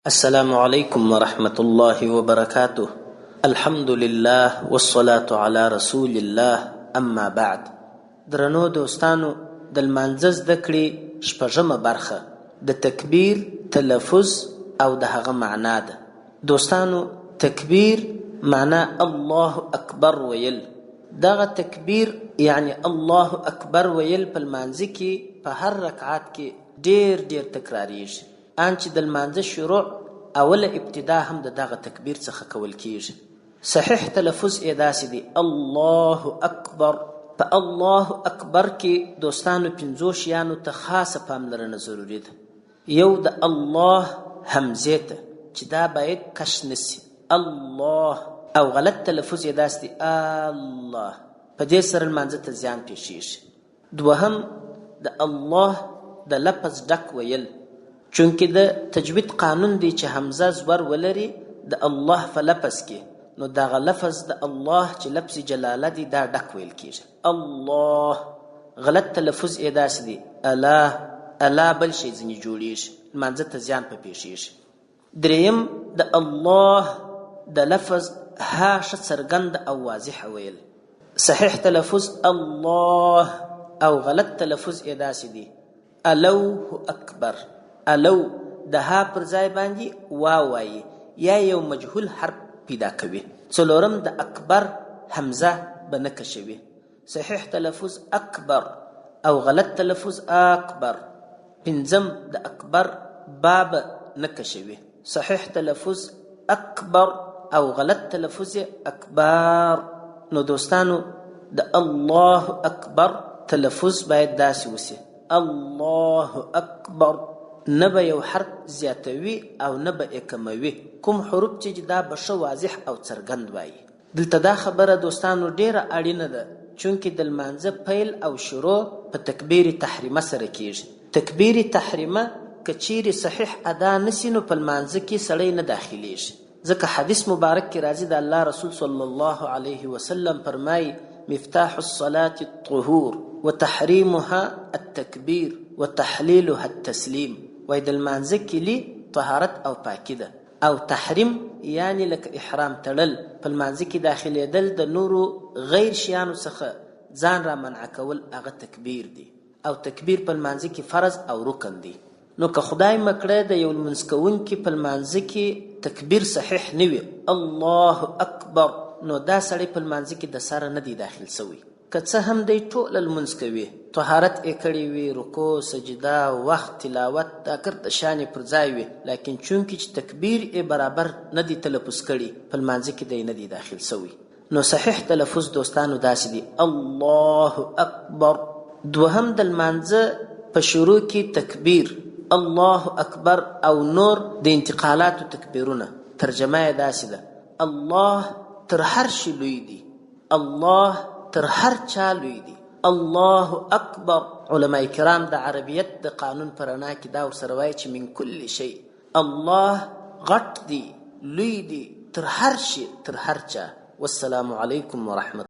السلام علیکم ورحمة الله وبرکاته. الحمد لله والصلاة على رسول الله، اما بعد. درنو دوستانو، د لمانځه زده کړې شپږمه برخه د تکبیر تلفظ او د هغه معنا ده. دوستانو، تکبیر معنا الله اکبر ویل. دغه تکبیر یعنی الله اکبر ویل په لمانځه کې په هر رکعات کې ډیر تکراریږي. ان چې د لمانځه شروع اوله ابتدا هم د دغه تکبیر څخه کول کیږي. صحیح تلفظ یې داسې دی: الله اکبر. په الله اکبر کې دوستانو پنځو شیانو ته خاصه پاملرنه ضروري ده. یو د الله همزې ته چې دا باید کش نسي، الله، او غلط تلفظ یې داسې دی الله. په دې سره لمانځه ته زیان پیښیږي. دوهم د الله د لفظ ډک ویل، چونکې د تجوید قانون دی چې حمزه زور ولري د الله په لفظ کې، نو دغه لفظ د الله چې لفظ جلاله دی دا ډک ویل کیږي الله. غلط تلفظ یې داسې دی الا بل شی ځینې جوړیږي، لمانځه ته زیان په پیښیږي. دریم د الله د لفظ ها ښه څرګند او واضح ویل. صحیح تلفظ الله، او غلط تلفظ یې داسې دی الله اکبر. الو د ها پر ځای باندې واو وایي یا یو مجهول حرف پیدا کوي. څلورم د اکبر حمزه به نه کشوي. صحیح تلفظ اکبر او غلط تلفظ اکبر. پنځم د اکبر با به نه کشوي. صحیح تلفظ اکبر او غلط تلفظ اکبر. نو دوستانو، د الله اکبر تلفظ باید داسې وسي: الله اکبر. نه به یو حرف زیاتوي او نه به یې کموي. کوم حروف چې دا به ښه واضح او څرګند وایي. دلته دا خبره دوستانو ډیره اړینه ده، چونکې د لمانځه پیل او شروع په تکبیر تحریمه سره کیږي. تکبیر تحریمه که چیرې صحیح ادا نسي نو په لمانځه کې سړی نه داخلیږي. ځکه حدیث مبارک کې راځي د الله رسول صلی الله علیه وسلم فرمایي: مفتاح الصلاة الطهور وتحریمها التکبیر وتحلیلها التسلیم. وای د لمانځه کلي طهارت او پاکي ده، او تحریم یعنی لکه احرام تړل، په لمانځه کې داخلېدل د نورو غیر شیانو څخه ځان را منع کول، هغه تکبیر دی. او تکبیر په لمانځه کې فرض او رکن دی. نو که خدای مکړه د یو لمونځ کوونکي په لمانځه کې تکبیر صحیح نه وي، الله اکبر، نو دا سړی په لمانځه کې د سره نه دی داخل سوی. که څه هم دی ټوله لمونځ کوي، طهارت یې کړې وي، رکوع، سجده، وخت، تلاوت، دا کرته شان یې پر ځای وي، لیکن چونکې چې تکبیر یې برابر نه دی تلفظ کړي، په لمانځه کې دی نه دی داخل سوی. نو صحیح تلفظ دوستانو داسې دی: الله اکبر. دوهم د لمانځه په شروع کې تکبیر الله اکبر او نور د انتقالاتو تکبیرونه. ترجمه یې داسې ده: الله تر هر شي لوی دی، الله تر هر چا لوی دی، الله اکبر. علماء کرام د عربیت د قانون په رڼا کې دا ورسره وایي چې من کل شی، الله غټ دی، لوی دی، تر هر شي، تر هر چا. والسلام علیکم ورحمت